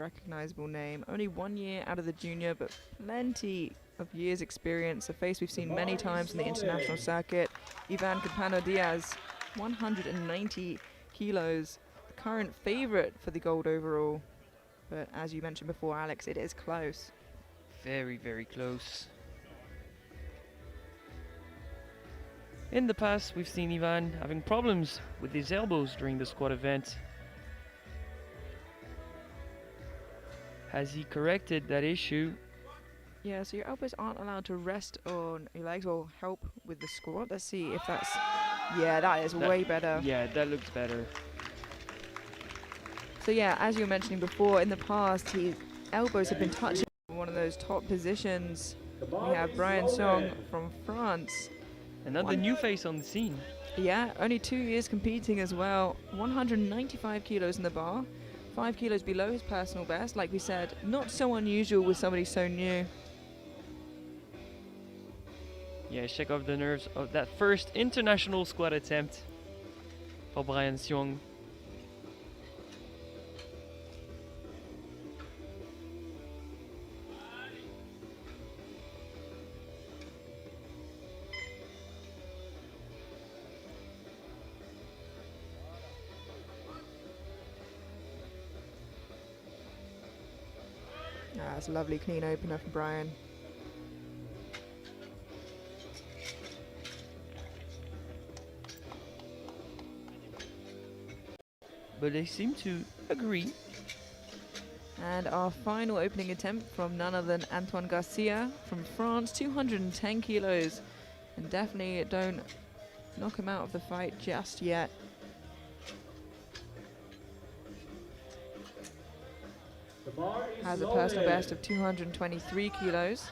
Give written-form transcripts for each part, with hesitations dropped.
recognizable name. Only 1 year out of the junior, but plenty of years experience. A face we've seen many times in the international circuit. Ivan Campano-Diaz, 190 kilos, the current favorite for the gold overall. But as you mentioned before, Alex, it is close. Very, very close. In the past, we've seen Ivan having problems with his elbows during the squat event. Has he corrected that issue? Yeah, so your elbows aren't allowed to rest on your legs or help with the squat. Let's see if that's... Yeah, that is way better. Yeah, that looks better. So yeah, as you were mentioning before, in the past, his elbows have been touching one of those top positions. We have Brian Song from France. Another new face on the scene. Yeah, only 2 years competing as well. 195 kilos in the bar. 5 kilos below his personal best. Like we said, not so unusual with somebody so new. Yeah, shake off the nerves of that first international squat attempt for Brian Song. That's a lovely clean opener for Brian. But they seem to agree. And our final opening attempt from none other than Antoine Garcia from France, 210 kilos. And definitely don't knock him out of the fight just yet. Has a personal best of 223 kilos,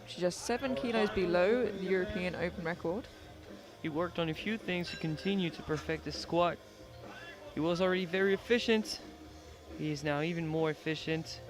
which is just 7 kilos below the European Open record. He worked on a few things to continue to perfect the squat. He was already very efficient. He is now even more efficient.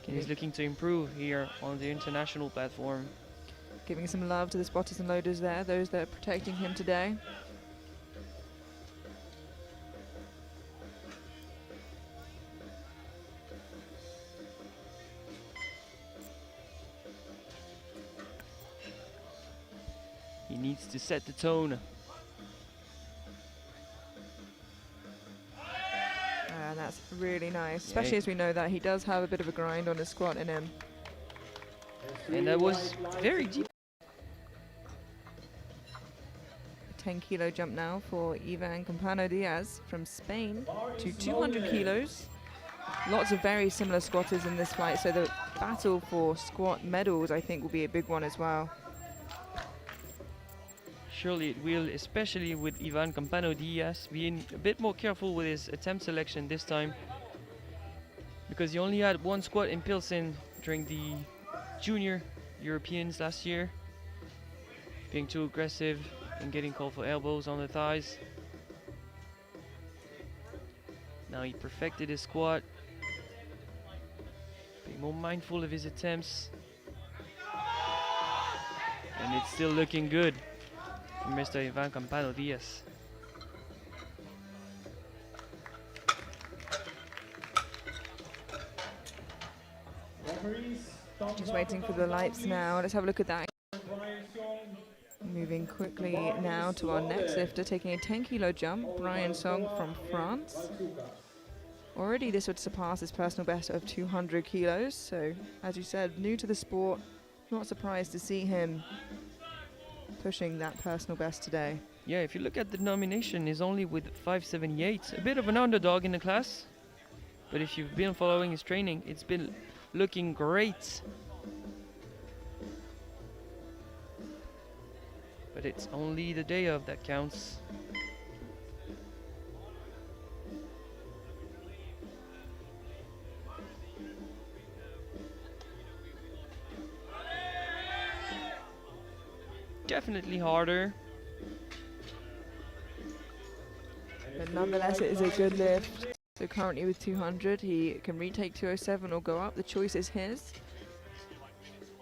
And he's looking to improve here on the international platform. Giving some love to the spotters and loaders there, those that are protecting him today. He needs to set the tone. And that's really nice, especially as we know that he does have a bit of a grind on his squat in him. And that was very deep. 10 kilo jump now for Ivan Campano-Diaz from Spain to 200 kilos. Lots of very similar squatters in this fight, so the battle for squat medals I think will be a big one as well. Surely it will, especially with Ivan Campano-Diaz being a bit more careful with his attempt selection this time, because he only had one squat in Pilsen during the Junior Europeans last year, being too aggressive and getting called for elbows on the thighs. Now he perfected his squat, being more mindful of his attempts, and it's still looking good for Mr. Ivan Campano-Diaz. Just waiting for the lights now. Let's have a look at that. Moving quickly now to our next lifter, taking a 10 kilo jump, Brian Song from France. Already this would surpass his personal best of 200 kilos, so as you said, new to the sport, not surprised to see him pushing that personal best today. Yeah, if you look at the nomination, he's only with 578, a bit of an underdog in the class, but if you've been following his training, it's been looking great. But it's only the day of that counts. Definitely harder. But nonetheless, it is a good lift. So currently with 200, he can retake 207 or go up. The choice is his.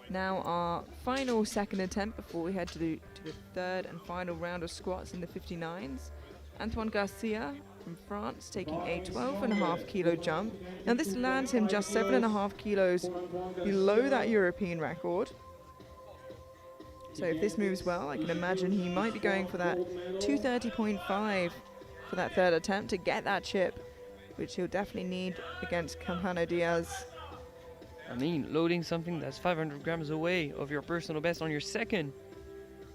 Now our final second attempt before we head to the third and final round of squats in the 59s. Antoine Garcia from France, taking a 12.5 kilo jump. Now this lands him just 7.5 kilos below that European record. So if this moves well, I can imagine he might be going for that 230.5 for that third attempt to get that chip, which he'll definitely need against Campano Diaz. I mean, loading something that's 500 grams away of your personal best on your second,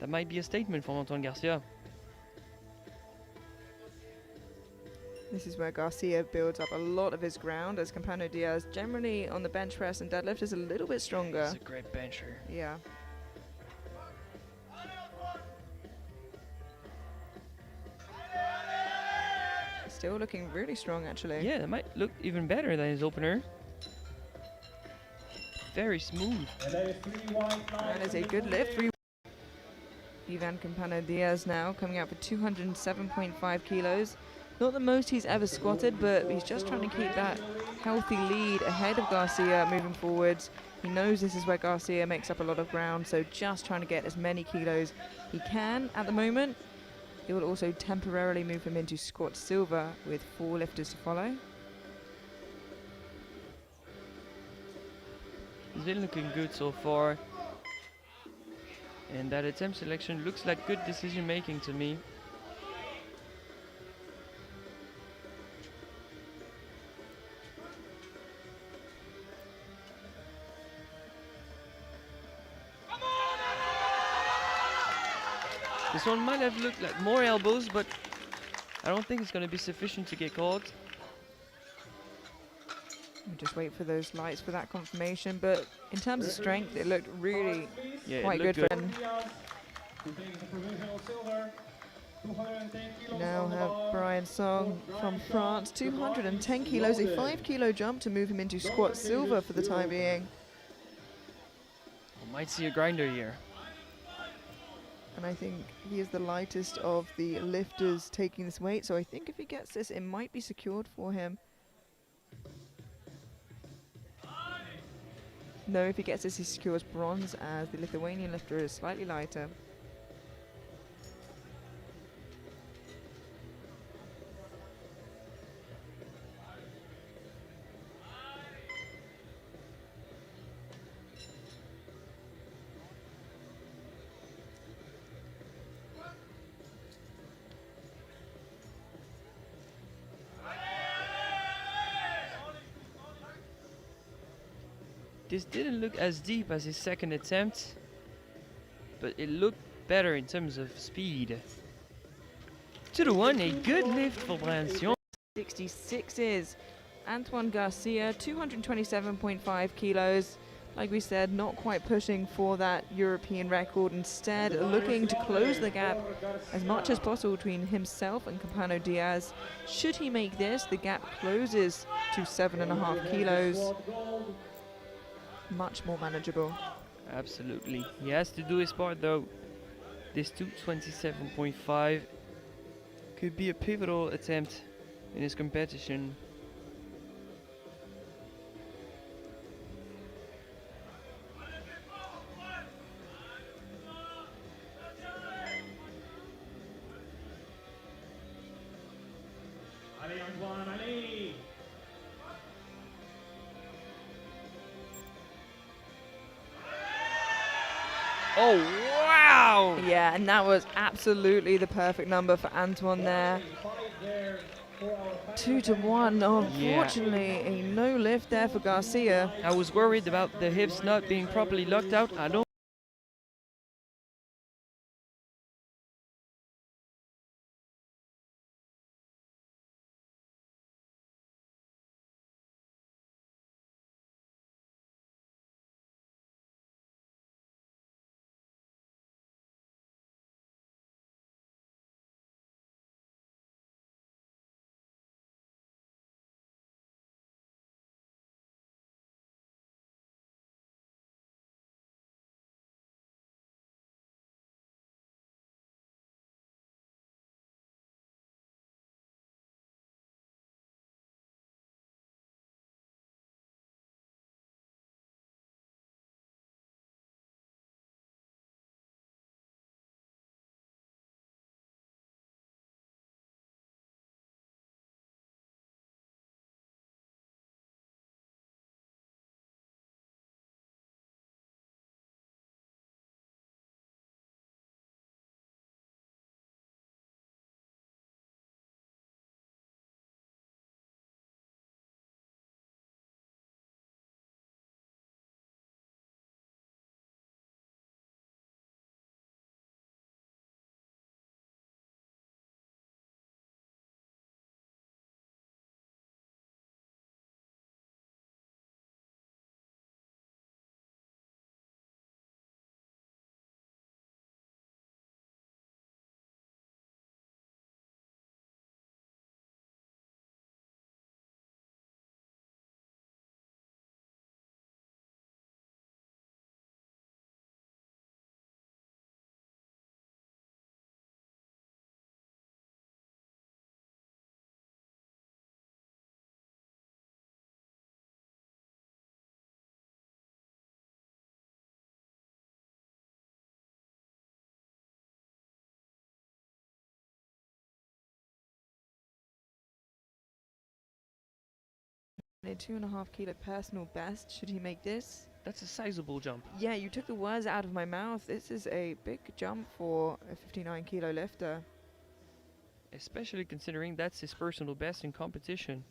that might be a statement for Antoine Garcia. This is where Garcia builds up a lot of his ground, as Campano Diaz generally on the bench press and deadlift is a little bit stronger. He's a great bencher. Yeah. Still looking really strong, actually. Yeah, that might look even better than his opener. Very smooth. That is a good lift. Ivan Campano Diaz now coming out for 207.5 kilos. Not the most he's ever squatted, but he's just trying to keep that healthy lead ahead of Garcia moving forwards. He knows this is where Garcia makes up a lot of ground, so just trying to get as many kilos he can at the moment. It will also temporarily move him into squat silver with 4 lifters to follow. He's been looking good so far. And that attempt selection looks like good decision making to me. This one might have looked like more elbows, but I don't think it's going to be sufficient to get caught. We'll just wait for those lights for that confirmation, but in terms of strength, it looked really quite good for him. Now have Brian Song from France, 210 kilos, a 5 kilo jump to move him into squat silver for the time being. We might see a grinder here. And I think he is the lightest of the lifters taking this weight, so I think if he gets this, it might be secured for him. No, if he gets this, he secures bronze, as the Lithuanian lifter is slightly lighter. This didn't look as deep as his second attempt, but it looked better in terms of speed. 2-1, a good lift for Brian Sion. 66 is Antoine Garcia, 227.5 kilos. Like we said, not quite pushing for that European record, instead looking to close the gap as much as possible between himself and Campano Diaz. Should he make this, the gap closes to 7.5 kilos. Much more manageable. Absolutely. He has to do his part though. This 227.5 could be a pivotal attempt in his competition. Oh, wow! Yeah, and that was absolutely the perfect number for Antoine there. 2-1. Unfortunately, a no lift there for Garcia. I was worried about the hips not being properly locked out. I don't a 2.5 kilo personal best. Should he make this? That's a sizable jump. Yeah, you took the words out of my mouth. This is a big jump for a 59 kilo lifter. Especially considering that's his personal best in competition.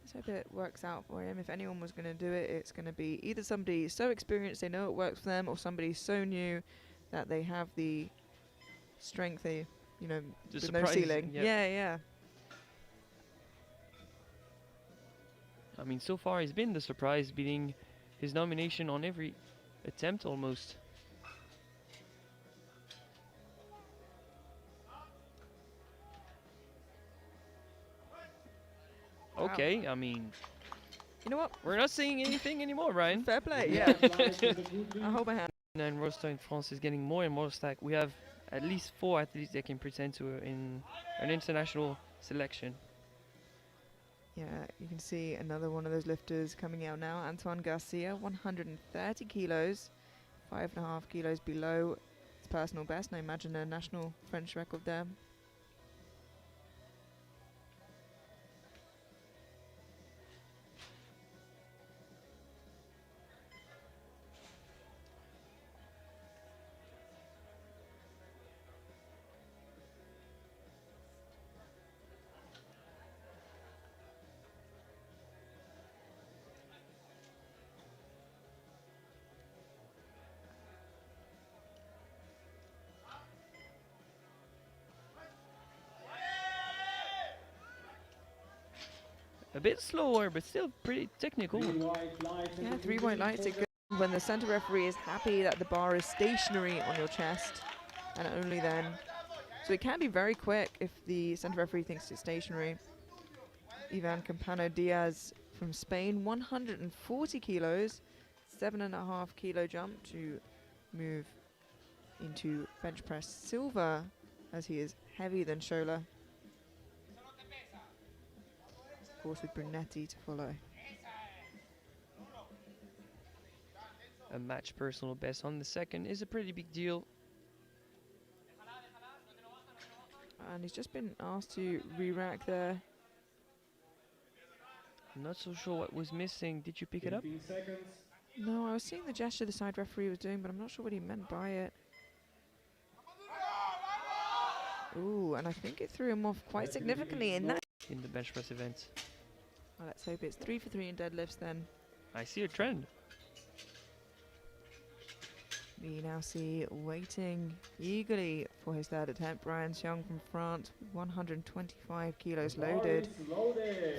Let's hope it works out for him. If anyone was going to do it, it's going to be either somebody so experienced they know it works for them, or somebody so new that they have the strength, with no ceiling. Yep. Yeah. I mean, so far he's been the surprise, beating his nomination on every attempt almost. Wow. Okay, I mean, You know what? we're not seeing anything anymore, Ryan. Fair play, yeah. I hold my hand. And roster in France is getting more and more stacked. We have at least 4 athletes that can pretend to in an international selection. Yeah, you can see another one of those lifters coming out now. Antoine Garcia, 130 kilos, 5.5 kilos below his personal best. And I imagine a national French record there. A bit slower, but still pretty technical. Yeah, 3 white lights are good when the center referee is happy that the bar is stationary on your chest, and only then. So it can be very quick if the center referee thinks it's stationary. Ivan Campano-Diaz from Spain, 140 kilos, 7.5 kilo jump to move into bench press silver, as he is heavier than Shola. Of course, with Brunetti to follow. A match personal best on the second is a pretty big deal. And he's just been asked to re-rack there. I'm not so sure what was missing. Did you pick it up? No, I was seeing the gesture the side referee was doing, but I'm not sure what he meant by it. Ooh, and I think it threw him off quite significantly in that. In the bench press event. Well, let's hope it's 3 for 3 in deadlifts then. I see a trend. We now see waiting eagerly for his third attempt, Brian Xiong from France, 125 kilos loaded.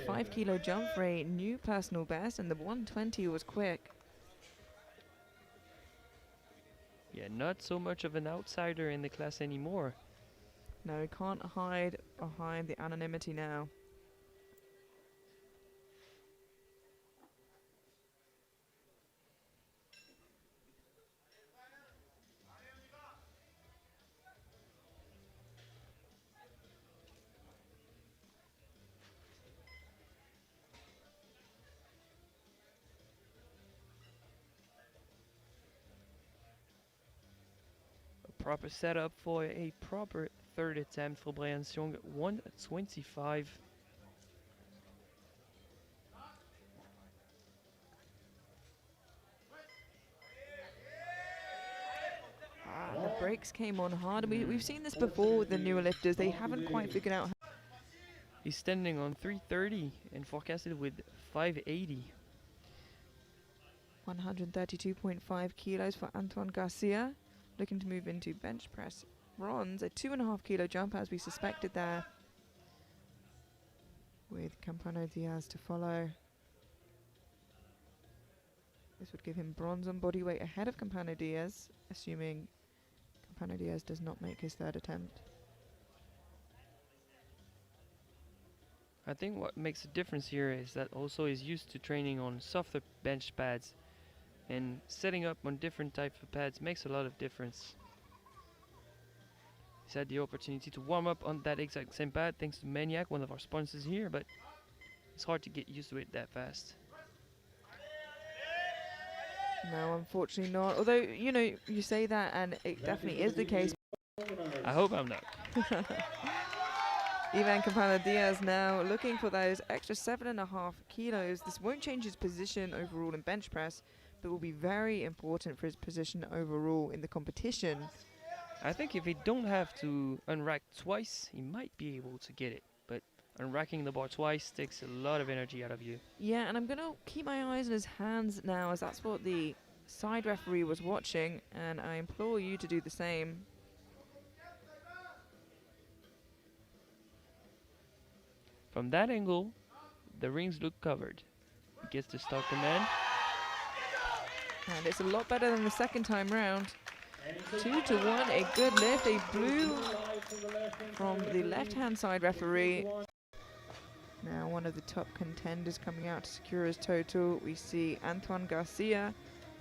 5 kilo jump for a new personal best, and the 120 was quick. Yeah, not so much of an outsider in the class anymore. No, he can't hide behind the anonymity now. Proper setup for a proper third attempt for Brian Xiong, 125. The brakes came on hard. We've seen this before with the newer lifters. They haven't quite figured out. He's standing on 330 and forecasted with 580. 132.5 kilos for Antoine Garcia. Looking to move into bench press bronze. A 2.5 kilo jump as we suspected there. With Campano-Diaz to follow. This would give him bronze on body weight ahead of Campano-Diaz, assuming Campano-Diaz does not make his third attempt. I think what makes a difference here is that also he's used to training on softer bench pads, and setting up on different types of pads makes a lot of difference. He's had the opportunity to warm up on that exact same pad thanks to Maniac, one of our sponsors here, but it's hard to get used to it that fast. No, unfortunately not. Although, you say that and it definitely is the case. I hope I'm not. Ivan Campana-Diaz now looking for those extra 7.5 kilos. This won't change his position overall in bench press, but will be very important for his position overall in the competition. I think if he don't have to unrack twice, he might be able to get it. But unracking the bar twice takes a lot of energy out of you. Yeah, and I'm going to keep my eyes on his hands now, as that's what the side referee was watching, and I implore you to do the same. From that angle, the rings look covered. He gets to start command. And it's a lot better than the second time round. 2-1, a good lift, a blue from the left-hand side referee. Now one of the top contenders coming out to secure his total. We see Antoine Garcia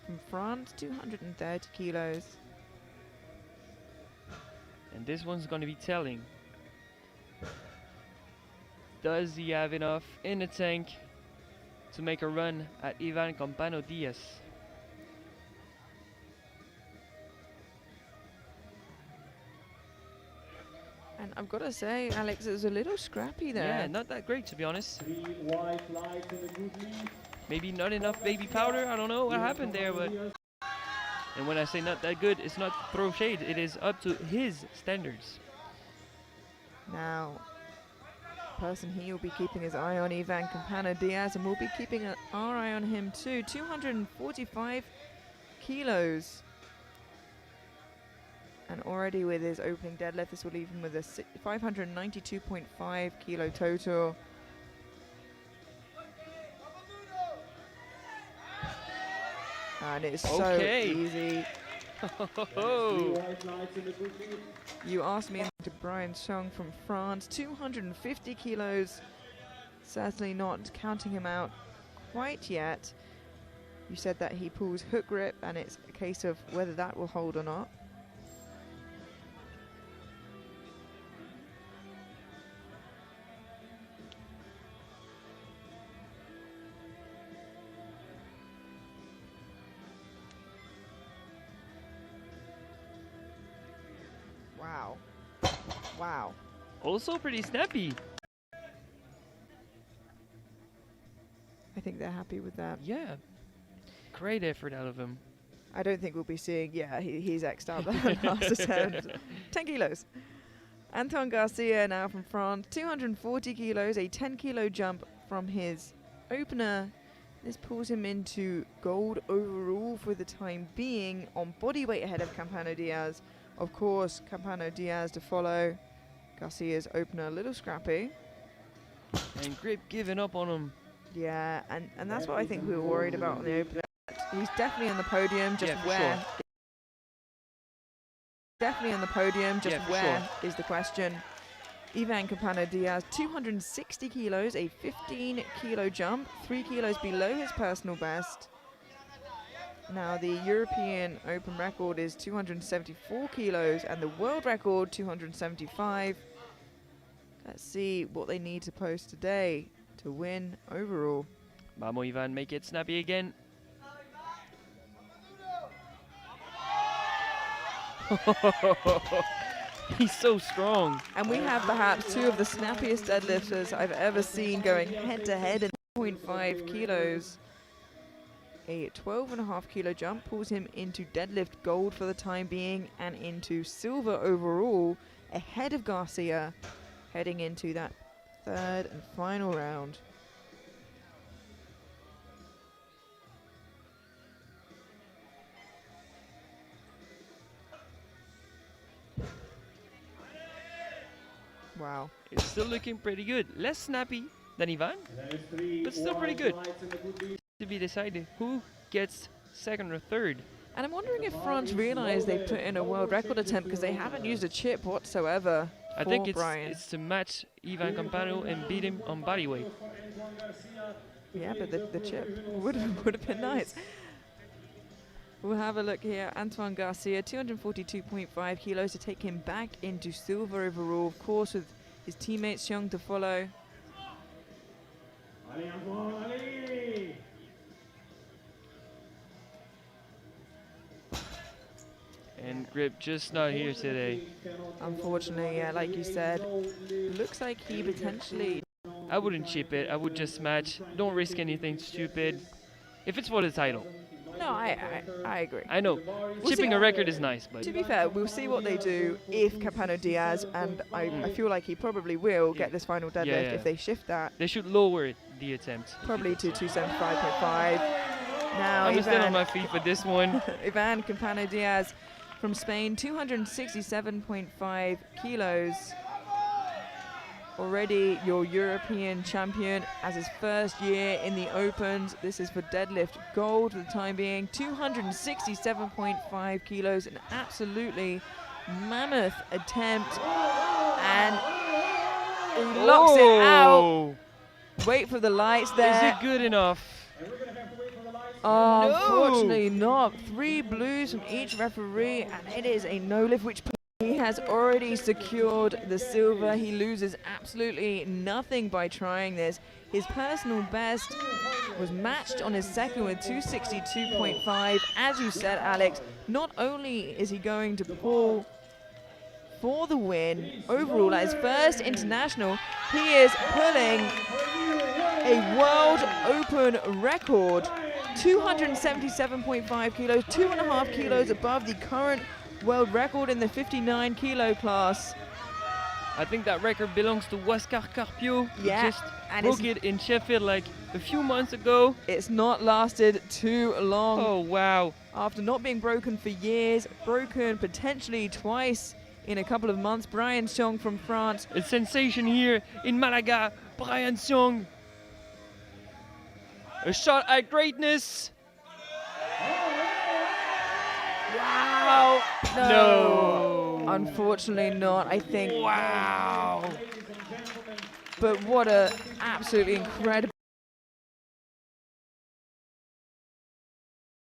from France, 230 kilos. And this one's going to be telling. Does he have enough in the tank to make a run at Ivan Campana-Diaz? And I've got to say, Alex, it was a little scrappy there. Yeah, not that great to be honest. Maybe not enough baby powder. I don't know what happened there, but. And when I say not that good, it's not throw shade. It is up to his standards. Now, person he will be keeping his eye on, Ivan Campana-Diaz, and we'll be keeping our eye on him too. 245 kilos. And already with his opening deadlift, this will leave him with a 592.5 kilo total. And it's so easy. You asked me to Brian Chung from France, 250 kilos. Certainly not counting him out quite yet. You said that he pulls hook grip, and it's a case of whether that will hold or not. Wow. Wow. Also pretty snappy. I think they're happy with that. Yeah. Great effort out of him. I don't think we'll be seeing, yeah, he's X'd out that last attempt. 10 kilos. Antoine Garcia now from France, 240 kilos, a 10 kilo jump from his opener. This pulls him into gold overall for the time being, on body weight ahead of Campana-Diaz. Of course, Campana-Diaz to follow. Garcia's opener a little scrappy. And grip giving up on him. Yeah, and that's what I think we were worried about on the opener. He's definitely on the podium, just where? Sure. Definitely on the podium, just where is the question. Ivan Campana-Diaz, 260 kilos, a 15 kilo jump, 3 kilos below his personal best. Now the European Open record is 274 kilos and the world record 275. Let's see what they need to post today to win overall. Vamos Ivan, make it snappy again. He's so strong. And we have perhaps two of the snappiest deadlifters I've ever seen going head to head in 0.5 kilos. A 12.5 kilo jump pulls him into deadlift gold for the time being and into silver overall, ahead of Garcia, heading into that third and final round. Wow. It's still looking pretty good. Less snappy than Ivan, but still pretty good. To be decided who gets second or third. And I'm wondering if France realize they put in a world record attempt, because they haven't used a chip whatsoever. I think it's to match Ivan Campano and beat him on body weight. Yeah, but the chip would have been nice. We'll have a look here. Antoine Garcia, 242.5 kilos to take him back into silver overall, of course, with his teammates Xiong to follow. And grip, just not here today. Unfortunately, yeah, like you said, looks like he potentially. I wouldn't chip it. I would just match. Don't risk anything stupid. If it's for the title. No, I agree. I know. Chipping a record is nice, but To be fair, we'll see what they do if Campano Diaz, and I feel like he probably will get this final deadlift if they shift that. they should lower it, the attempt. Probably to 275.5. Now, I'm still on my feet for this one. Ivan Campano Diaz from Spain, 267.5 kilos. Already your European champion as his first year in the Opens. This is for deadlift gold for the time being. 267.5 kilos, an absolutely mammoth attempt. And he locks it out. Wait for the lights there. Is it good enough? Oh, unfortunately not. 3 blues from each referee, and it is a no lift, which he has already secured the silver. He loses absolutely nothing by trying this. His personal best was matched on his second with 262.5. As you said, Alex, not only is he going to pull for the win overall at his first international, he is pulling a World Open record. 277.5 kilos, 2.5 kilos above the current world record in the 59 kilo class. I think that record belongs to Huáscar Carpio. Yeah, He just and broke it in Sheffield like a few months ago. It's not lasted too long. Oh, wow. After not being broken for years, broken potentially twice in a couple of months. Brian Xiong from France. A sensation here in Malaga. Brian Xiong. A shot at greatness. Wow. No. Unfortunately not, I think. Wow. But what a absolutely incredible